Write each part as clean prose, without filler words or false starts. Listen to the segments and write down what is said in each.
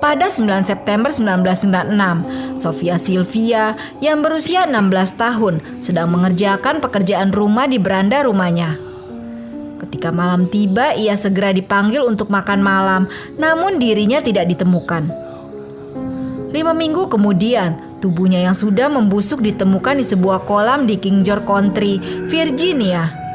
Pada 9 September 1996, Sofia Silvia yang berusia 16 tahun sedang mengerjakan pekerjaan rumah di beranda rumahnya. Ketika malam tiba, ia segera dipanggil untuk makan malam, namun dirinya tidak ditemukan. 5 minggu kemudian, tubuhnya yang sudah membusuk ditemukan di sebuah kolam di King George Country, Virginia.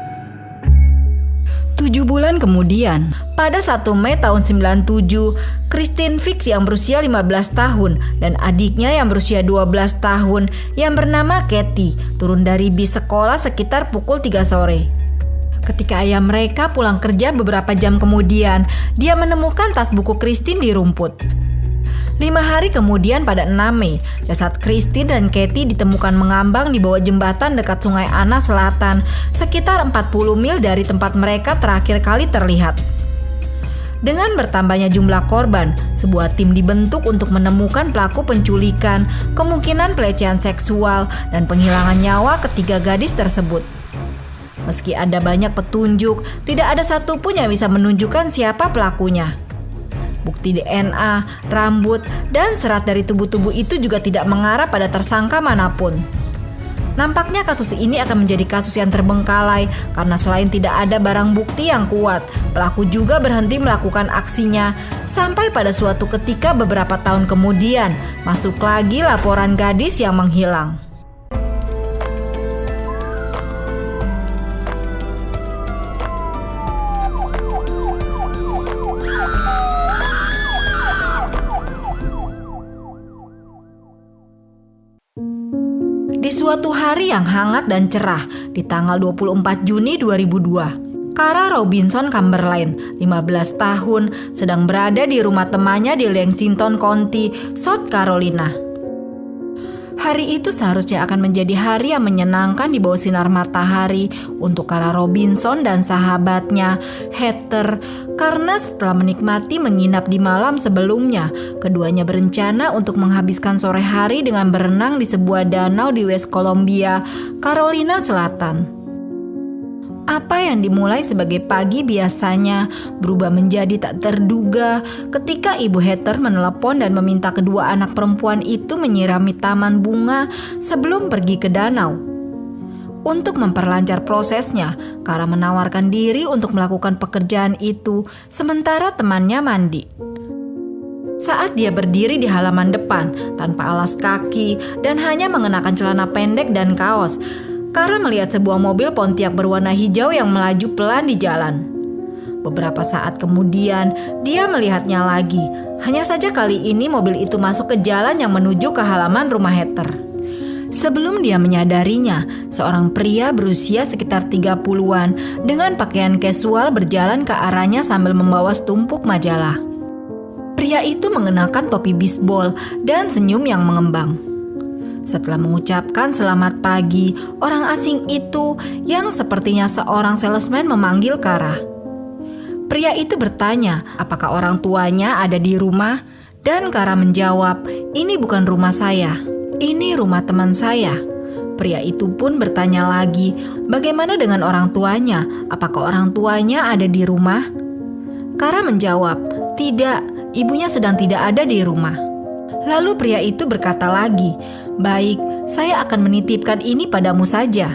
7 bulan kemudian, pada 1 Mei tahun 97, Christine Fix yang berusia 15 tahun dan adiknya yang berusia 12 tahun yang bernama Kathy turun dari bis sekolah sekitar pukul 3 sore. Ketika ayah mereka pulang kerja beberapa jam kemudian, dia menemukan tas buku Christine di rumput. 5 hari kemudian pada 6 Mei, jasad Christine dan Kathy ditemukan mengambang di bawah jembatan dekat Sungai Anna Selatan, sekitar 40 mil dari tempat mereka terakhir kali terlihat. Dengan bertambahnya jumlah korban, sebuah tim dibentuk untuk menemukan pelaku penculikan, kemungkinan pelecehan seksual, dan penghilangan nyawa ketiga gadis tersebut. Meski ada banyak petunjuk, tidak ada satupun yang bisa menunjukkan siapa pelakunya. Bukti DNA, rambut, dan serat dari tubuh-tubuh itu juga tidak mengarah pada tersangka manapun. Nampaknya kasus ini akan menjadi kasus yang terbengkalai karena selain tidak ada barang bukti yang kuat, pelaku juga berhenti melakukan aksinya sampai pada suatu ketika beberapa tahun kemudian masuk lagi laporan gadis yang menghilang. Di suatu hari yang hangat dan cerah di tanggal 24 Juni 2002, Kara Robinson Chamberlain, 15 tahun, sedang berada di rumah temannya di Lexington County, South Carolina. Hari itu seharusnya akan menjadi hari yang menyenangkan di bawah sinar matahari untuk Kara Robinson dan sahabatnya, Heather, karena setelah menikmati menginap di malam sebelumnya, keduanya berencana untuk menghabiskan sore hari dengan berenang di sebuah danau di West Columbia, Carolina Selatan. Apa yang dimulai sebagai pagi biasanya berubah menjadi tak terduga ketika Ibu Heather menelepon dan meminta kedua anak perempuan itu menyirami taman bunga sebelum pergi ke danau. Untuk memperlancar prosesnya, Kara menawarkan diri untuk melakukan pekerjaan itu sementara temannya mandi. Saat dia berdiri di halaman depan tanpa alas kaki dan hanya mengenakan celana pendek dan kaos, Kara melihat sebuah mobil Pontiac berwarna hijau yang melaju pelan di jalan. Beberapa saat kemudian, dia melihatnya lagi. Hanya saja kali ini mobil itu masuk ke jalan yang menuju ke halaman rumah Heather. Sebelum dia menyadarinya, seorang pria berusia sekitar 30-an dengan pakaian casual berjalan ke arahnya sambil membawa setumpuk majalah. Pria itu mengenakan topi bisbol dan senyum yang mengembang. Setelah mengucapkan selamat pagi, orang asing itu yang sepertinya seorang salesman memanggil Kara. Pria itu bertanya apakah orang tuanya ada di rumah dan Kara menjawab, "Ini bukan rumah saya, ini rumah teman saya." Pria itu pun bertanya lagi, "Bagaimana dengan orang tuanya? Apakah orang tuanya ada di rumah?" Kara menjawab, "Tidak, ibunya sedang tidak ada di rumah." Lalu pria itu berkata lagi, "Baik, saya akan menitipkan ini padamu saja."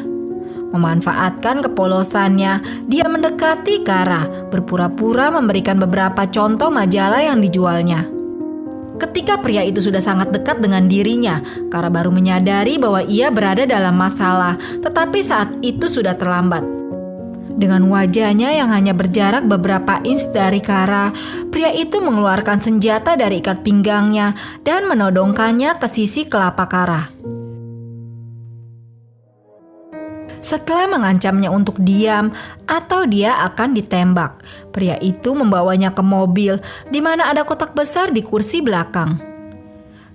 Memanfaatkan kepolosannya, dia mendekati Kara, berpura-pura memberikan beberapa contoh majalah yang dijualnya. Ketika pria itu sudah sangat dekat dengan dirinya, Kara baru menyadari bahwa ia berada dalam masalah, tetapi saat itu sudah terlambat. Dengan wajahnya yang hanya berjarak beberapa inch dari Kara, pria itu mengeluarkan senjata dari ikat pinggangnya dan menodongkannya ke sisi kelapa Kara. Setelah mengancamnya untuk diam atau dia akan ditembak, pria itu membawanya ke mobil di mana ada kotak besar di kursi belakang.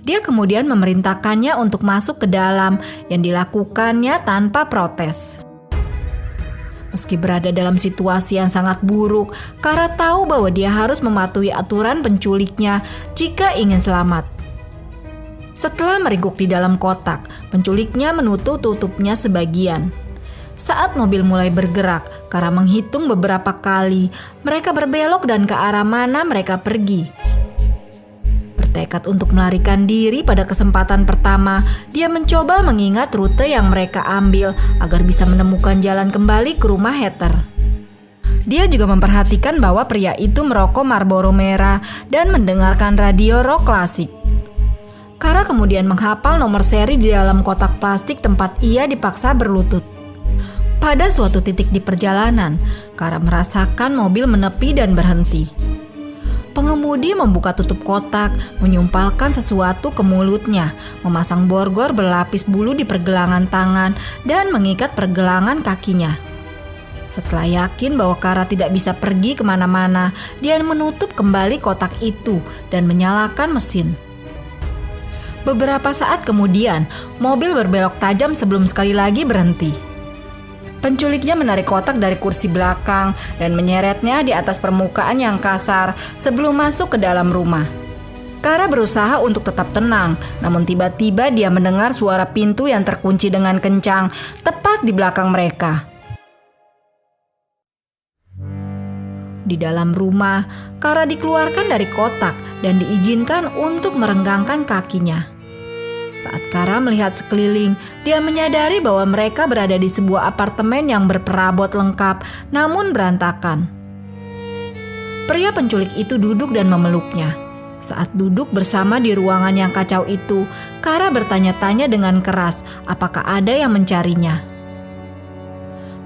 Dia kemudian memerintahkannya untuk masuk ke dalam yang dilakukannya tanpa protes. Meski berada dalam situasi yang sangat buruk, Kara tahu bahwa dia harus mematuhi aturan penculiknya jika ingin selamat. Setelah meringkuk di dalam kotak, penculiknya menutup-tutupnya sebagian. Saat mobil mulai bergerak, Kara menghitung beberapa kali mereka berbelok dan ke arah mana mereka pergi. Bertekad untuk melarikan diri pada kesempatan pertama, dia mencoba mengingat rute yang mereka ambil agar bisa menemukan jalan kembali ke rumah Heather. Dia juga memperhatikan bahwa pria itu merokok Marlboro merah dan mendengarkan radio rock klasik. Kara kemudian menghafal nomor seri di dalam kotak plastik tempat ia dipaksa berlutut. Pada suatu titik di perjalanan, Kara merasakan mobil menepi dan berhenti. Pengemudi membuka tutup kotak, menyumpalkan sesuatu ke mulutnya, memasang borgol berlapis bulu di pergelangan tangan, dan mengikat pergelangan kakinya. Setelah yakin bahwa Kara tidak bisa pergi kemana-mana, dia menutup kembali kotak itu dan menyalakan mesin. Beberapa saat kemudian, mobil berbelok tajam sebelum sekali lagi berhenti. Penculiknya menarik kotak dari kursi belakang dan menyeretnya di atas permukaan yang kasar sebelum masuk ke dalam rumah. Kara berusaha untuk tetap tenang, namun tiba-tiba dia mendengar suara pintu yang terkunci dengan kencang tepat di belakang mereka. Di dalam rumah, Kara dikeluarkan dari kotak dan diizinkan untuk merenggangkan kakinya. Saat Kara melihat sekeliling, dia menyadari bahwa mereka berada di sebuah apartemen yang berperabot lengkap namun berantakan. Pria penculik itu duduk dan memeluknya. Saat duduk bersama di ruangan yang kacau itu, Kara bertanya-tanya dengan keras apakah ada yang mencarinya.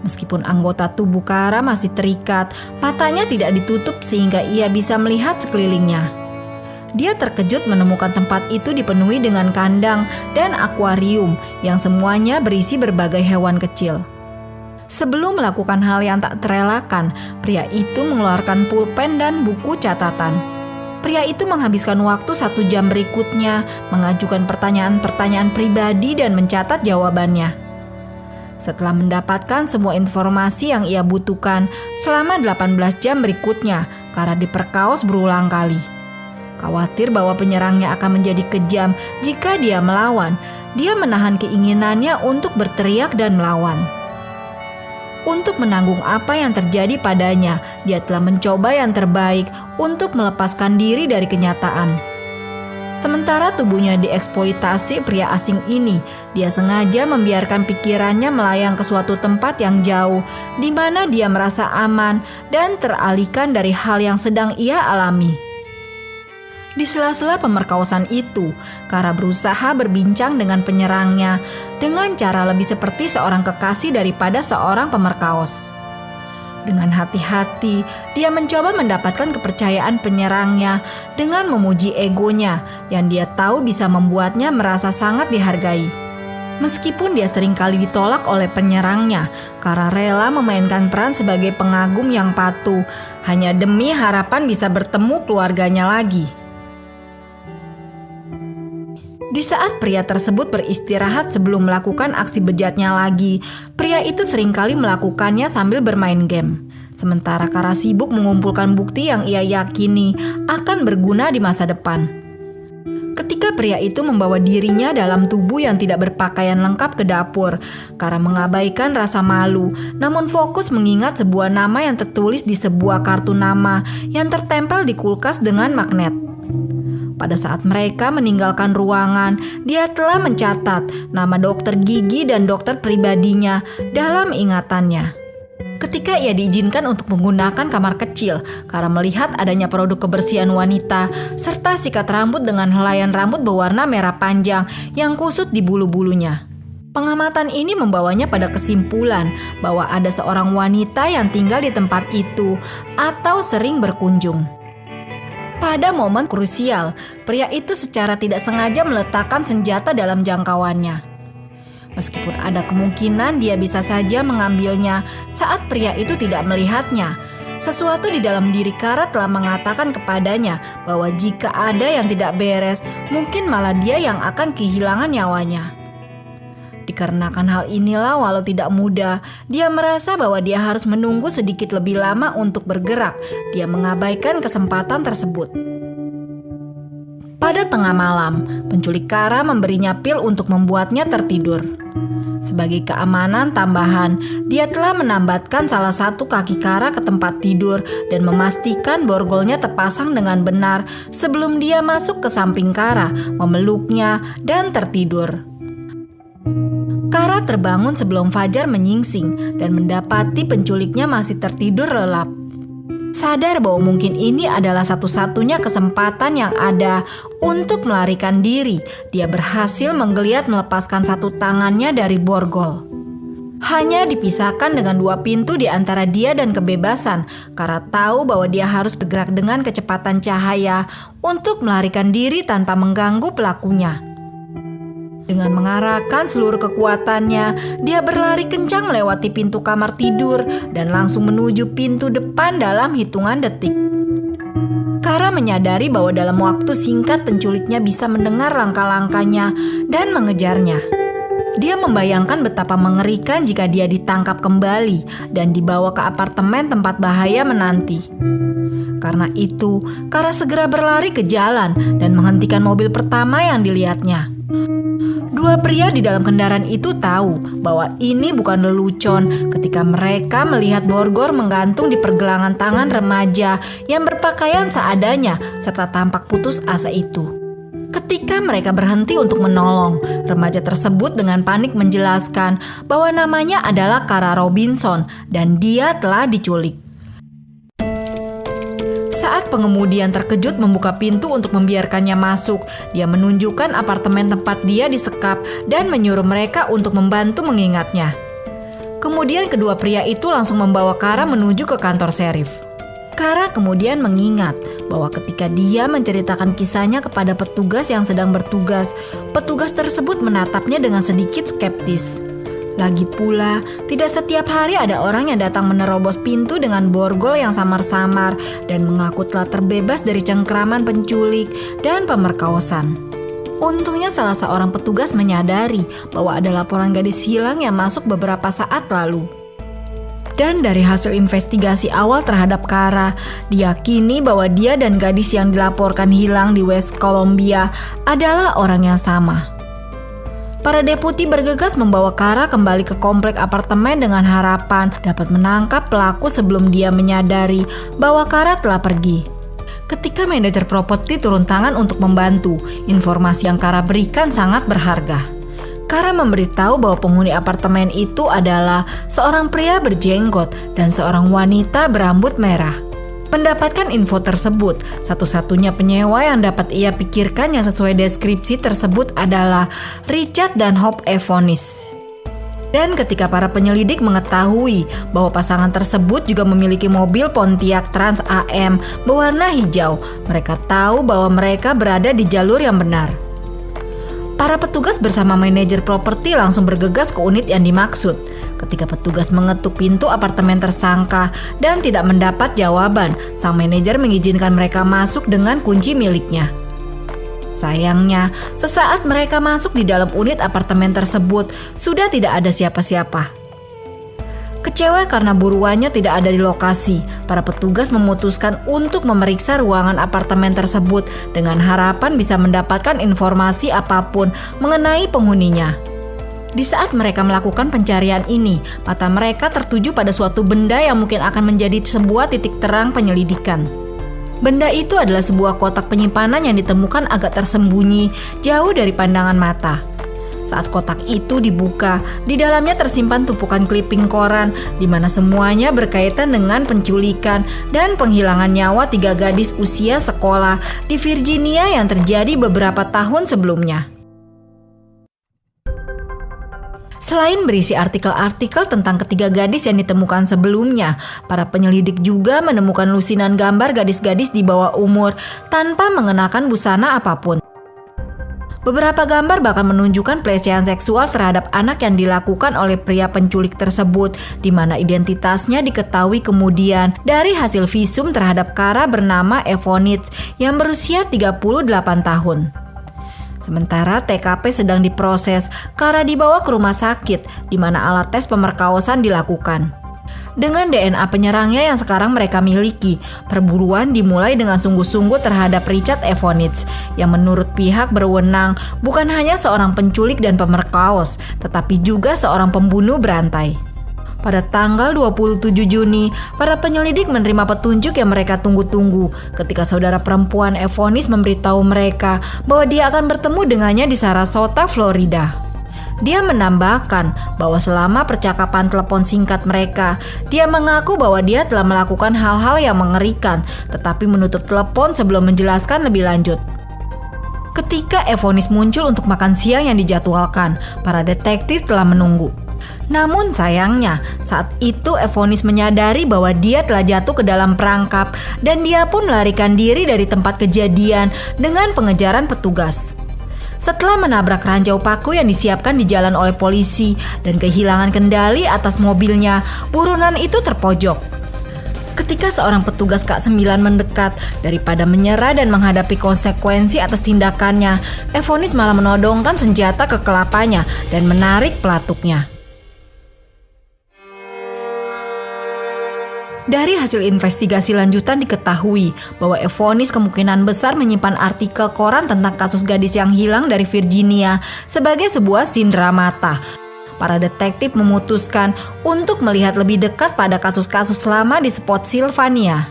Meskipun anggota tubuh Kara masih terikat, matanya tidak ditutup sehingga ia bisa melihat sekelilingnya. Dia terkejut menemukan tempat itu dipenuhi dengan kandang dan akuarium yang semuanya berisi berbagai hewan kecil. Sebelum melakukan hal yang tak terelakkan, pria itu mengeluarkan pulpen dan buku catatan. Pria itu menghabiskan waktu 1 jam berikutnya mengajukan pertanyaan-pertanyaan pribadi dan mencatat jawabannya. Setelah mendapatkan semua informasi yang ia butuhkan, selama 18 jam berikutnya, Kara diperkaos berulang kali. Khawatir bahwa penyerangnya akan menjadi kejam jika dia melawan, dia menahan keinginannya untuk berteriak dan melawan. Untuk menanggung apa yang terjadi padanya, dia telah mencoba yang terbaik untuk melepaskan diri dari kenyataan. Sementara tubuhnya dieksploitasi pria asing ini, dia sengaja membiarkan pikirannya melayang ke suatu tempat yang jauh, di mana dia merasa aman dan teralihkan dari hal yang sedang ia alami. Di sela-sela pemerkosaan itu, Kara berusaha berbincang dengan penyerangnya dengan cara lebih seperti seorang kekasih daripada seorang pemerkaos. Dengan hati-hati, dia mencoba mendapatkan kepercayaan penyerangnya dengan memuji egonya yang dia tahu bisa membuatnya merasa sangat dihargai. Meskipun dia seringkali ditolak oleh penyerangnya, Kara rela memainkan peran sebagai pengagum yang patuh hanya demi harapan bisa bertemu keluarganya lagi. Di saat pria tersebut beristirahat sebelum melakukan aksi bejatnya lagi, pria itu seringkali melakukannya sambil bermain game. Sementara Kara sibuk mengumpulkan bukti yang ia yakini akan berguna di masa depan. Ketika pria itu membawa dirinya dalam tubuh yang tidak berpakaian lengkap ke dapur, Kara mengabaikan rasa malu, namun fokus mengingat sebuah nama yang tertulis di sebuah kartu nama yang tertempel di kulkas dengan magnet. Pada saat mereka meninggalkan ruangan, dia telah mencatat nama dokter gigi dan dokter pribadinya dalam ingatannya. Ketika ia diizinkan untuk menggunakan kamar kecil, Kara melihat adanya produk kebersihan wanita serta sikat rambut dengan helaian rambut berwarna merah panjang yang kusut di bulu-bulunya. Pengamatan ini membawanya pada kesimpulan bahwa ada seorang wanita yang tinggal di tempat itu atau sering berkunjung. Pada momen krusial, pria itu secara tidak sengaja meletakkan senjata dalam jangkauannya. Meskipun ada kemungkinan dia bisa saja mengambilnya saat pria itu tidak melihatnya, sesuatu di dalam diri Kara telah mengatakan kepadanya bahwa jika ada yang tidak beres, mungkin malah dia yang akan kehilangan nyawanya. Dikarenakan hal inilah, walau tidak mudah, dia merasa bahwa dia harus menunggu sedikit lebih lama untuk bergerak. Dia mengabaikan kesempatan tersebut. Pada tengah malam, penculik Kara memberinya pil untuk membuatnya tertidur. Sebagai keamanan tambahan, dia telah menambatkan salah satu kaki Kara ke tempat tidur dan memastikan borgolnya terpasang dengan benar sebelum dia masuk ke samping Kara, memeluknya, dan tertidur. Kara terbangun sebelum fajar menyingsing dan mendapati penculiknya masih tertidur lelap. Sadar bahwa mungkin ini adalah satu-satunya kesempatan yang ada untuk melarikan diri, dia berhasil menggeliat melepaskan satu tangannya dari borgol. Hanya dipisahkan dengan 2 pintu di antara dia dan kebebasan, Kara tahu bahwa dia harus bergerak dengan kecepatan cahaya untuk melarikan diri tanpa mengganggu pelakunya. Dengan mengarahkan seluruh kekuatannya, dia berlari kencang melewati pintu kamar tidur dan langsung menuju pintu depan dalam hitungan detik. Kara menyadari bahwa dalam waktu singkat penculiknya bisa mendengar langkah-langkahnya dan mengejarnya. Dia membayangkan betapa mengerikan jika dia ditangkap kembali dan dibawa ke apartemen tempat bahaya menanti. Karena itu, Kara segera berlari ke jalan dan menghentikan mobil pertama yang dilihatnya. 2 pria di dalam kendaraan itu tahu bahwa ini bukan lelucon ketika mereka melihat borgol menggantung di pergelangan tangan remaja yang berpakaian seadanya serta tampak putus asa itu. Ketika mereka berhenti untuk menolong, remaja tersebut dengan panik menjelaskan bahwa namanya adalah Kara Robinson dan dia telah diculik. Saat pengemudi yang terkejut membuka pintu untuk membiarkannya masuk, dia menunjukkan apartemen tempat dia disekap dan menyuruh mereka untuk membantu mengingatnya. Kemudian kedua pria itu langsung membawa Kara menuju ke kantor serif. Kara kemudian mengingat bahwa ketika dia menceritakan kisahnya kepada petugas yang sedang bertugas, petugas tersebut menatapnya dengan sedikit skeptis. Lagi pula, tidak setiap hari ada orang yang datang menerobos pintu dengan borgol yang samar-samar dan mengaku telah terbebas dari cengkraman penculik dan pemerkosaan. Untungnya salah seorang petugas menyadari bahwa ada laporan gadis hilang yang masuk beberapa saat lalu. Dan dari hasil investigasi awal terhadap Kara, diyakini bahwa dia dan gadis yang dilaporkan hilang di West Columbia adalah orang yang sama. Para deputi bergegas membawa Kara kembali ke komplek apartemen dengan harapan dapat menangkap pelaku sebelum dia menyadari bahwa Kara telah pergi. Ketika manajer properti turun tangan untuk membantu, informasi yang Kara berikan sangat berharga. Kara memberitahu bahwa penghuni apartemen itu adalah seorang pria berjenggot dan seorang wanita berambut merah. Mendapatkan info tersebut, satu-satunya penyewa yang dapat ia pikirkan yang sesuai deskripsi tersebut adalah Richard dan Hope Evonis. Dan ketika para penyelidik mengetahui bahwa pasangan tersebut juga memiliki mobil Pontiac Trans AM berwarna hijau, mereka tahu bahwa mereka berada di jalur yang benar. Para petugas bersama manajer properti langsung bergegas ke unit yang dimaksud. Ketika petugas mengetuk pintu apartemen tersangka dan tidak mendapat jawaban, sang manajer mengizinkan mereka masuk dengan kunci miliknya. Sayangnya, sesaat mereka masuk di dalam unit apartemen tersebut, sudah tidak ada siapa-siapa. Kecewa karena buruannya tidak ada di lokasi, para petugas memutuskan untuk memeriksa ruangan apartemen tersebut dengan harapan bisa mendapatkan informasi apapun mengenai penghuninya. Di saat mereka melakukan pencarian ini, mata mereka tertuju pada suatu benda yang mungkin akan menjadi sebuah titik terang penyelidikan. Benda itu adalah sebuah kotak penyimpanan yang ditemukan agak tersembunyi, jauh dari pandangan mata. Saat kotak itu dibuka, di dalamnya tersimpan tumpukan kliping koran di mana semuanya berkaitan dengan penculikan dan penghilangan nyawa 3 gadis usia sekolah di Virginia yang terjadi beberapa tahun sebelumnya. Selain berisi artikel-artikel tentang ketiga gadis yang ditemukan sebelumnya, para penyelidik juga menemukan lusinan gambar gadis-gadis di bawah umur tanpa mengenakan busana apapun. Beberapa gambar bahkan menunjukkan pelecehan seksual terhadap anak yang dilakukan oleh pria penculik tersebut, di mana identitasnya diketahui kemudian dari hasil visum terhadap Kara bernama Evonis yang berusia 38 tahun. Sementara TKP sedang diproses, Kara dibawa ke rumah sakit, di mana alat tes pemerkosaan dilakukan. Dengan DNA penyerangnya yang sekarang mereka miliki, perburuan dimulai dengan sungguh-sungguh terhadap Richard Evonitz yang menurut pihak berwenang bukan hanya seorang penculik dan pemerkaos, tetapi juga seorang pembunuh berantai. Pada tanggal 27 Juni, para penyelidik menerima petunjuk yang mereka tunggu-tunggu ketika saudara perempuan Evonitz memberitahu mereka bahwa dia akan bertemu dengannya di Sarasota, Florida. Dia menambahkan bahwa selama percakapan telepon singkat mereka, dia mengaku bahwa dia telah melakukan hal-hal yang mengerikan, tetapi menutup telepon sebelum menjelaskan lebih lanjut. Ketika Evonitz muncul untuk makan siang yang dijadwalkan, para detektif telah menunggu. Namun sayangnya, saat itu Evonitz menyadari bahwa dia telah jatuh ke dalam perangkap dan dia pun melarikan diri dari tempat kejadian dengan pengejaran petugas. Setelah menabrak ranjau paku yang disiapkan di jalan oleh polisi dan kehilangan kendali atas mobilnya, buronan itu terpojok. Ketika seorang petugas K9 mendekat, daripada menyerah dan menghadapi konsekuensi atas tindakannya, Evonitz malah menodongkan senjata ke kelapanya dan menarik pelatuknya. Dari hasil investigasi lanjutan diketahui bahwa Evonitz kemungkinan besar menyimpan artikel koran tentang kasus gadis yang hilang dari Virginia sebagai sebuah sindera mata. Para detektif memutuskan untuk melihat lebih dekat pada kasus-kasus lama di Spotsylvania.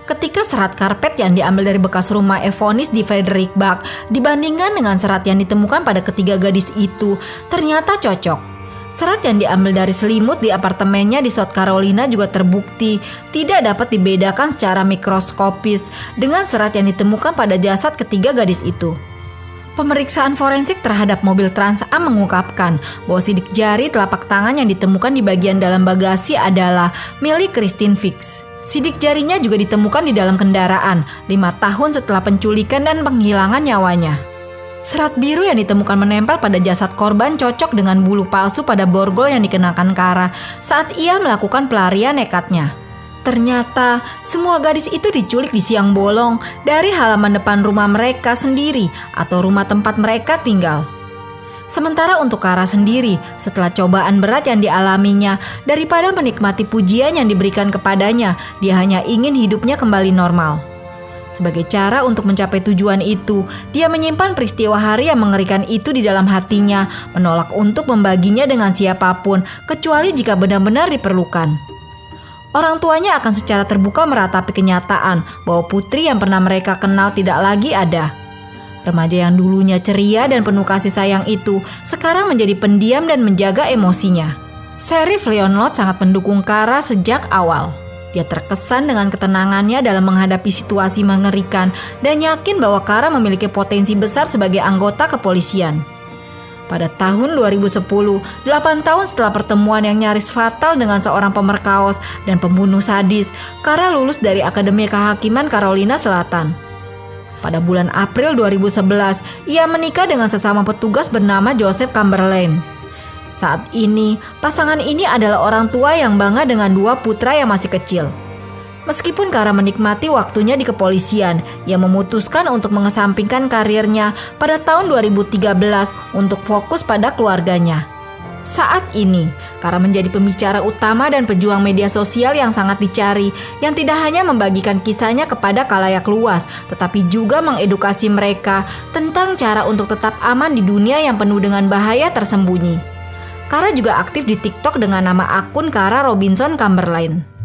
Ketika serat karpet yang diambil dari bekas rumah Evonitz di Fredericksburg dibandingkan dengan serat yang ditemukan pada ketiga gadis itu, ternyata cocok. Serat yang diambil dari selimut di apartemennya di South Carolina juga terbukti tidak dapat dibedakan secara mikroskopis dengan serat yang ditemukan pada jasad ketiga gadis itu. Pemeriksaan forensik terhadap mobil Trans Am mengungkapkan bahwa sidik jari telapak tangan yang ditemukan di bagian dalam bagasi adalah milik Christine Fix. Sidik jarinya juga ditemukan di dalam kendaraan 5 tahun setelah penculikan dan penghilangan nyawanya. Serat biru yang ditemukan menempel pada jasad korban cocok dengan bulu palsu pada borgol yang dikenakan Kara saat ia melakukan pelarian nekatnya. Ternyata semua gadis itu diculik di siang bolong dari halaman depan rumah mereka sendiri atau rumah tempat mereka tinggal. Sementara untuk Kara sendiri, setelah cobaan berat yang dialaminya, daripada menikmati pujian yang diberikan kepadanya, dia hanya ingin hidupnya kembali normal. Sebagai cara untuk mencapai tujuan itu, dia menyimpan peristiwa hari yang mengerikan itu di dalam hatinya, menolak untuk membaginya dengan siapapun, kecuali jika benar-benar diperlukan. Orang tuanya akan secara terbuka meratapi kenyataan bahwa putri yang pernah mereka kenal tidak lagi ada. Remaja yang dulunya ceria dan penuh kasih sayang itu, sekarang menjadi pendiam dan menjaga emosinya. Sheriff Leon Lott sangat mendukung Kara sejak awal. Dia terkesan dengan ketenangannya dalam menghadapi situasi mengerikan dan yakin bahwa Kara memiliki potensi besar sebagai anggota kepolisian. Pada tahun 2010, 8 tahun setelah pertemuan yang nyaris fatal dengan seorang pemerkaos dan pembunuh sadis, Kara lulus dari Akademi Kehakiman Carolina Selatan. Pada bulan April 2011, ia menikah dengan sesama petugas bernama Joseph Chamberlain. Saat ini, pasangan ini adalah orang tua yang bangga dengan 2 putra yang masih kecil. Meskipun Kara menikmati waktunya di kepolisian, ia memutuskan untuk mengesampingkan karirnya pada tahun 2013 untuk fokus pada keluarganya. Saat ini, Kara menjadi pembicara utama dan pejuang media sosial yang sangat dicari, yang tidak hanya membagikan kisahnya kepada khalayak luas, tetapi juga mengedukasi mereka tentang cara untuk tetap aman di dunia yang penuh dengan bahaya tersembunyi. Kara juga aktif di TikTok dengan nama akun Kara Robinson Chamberlain.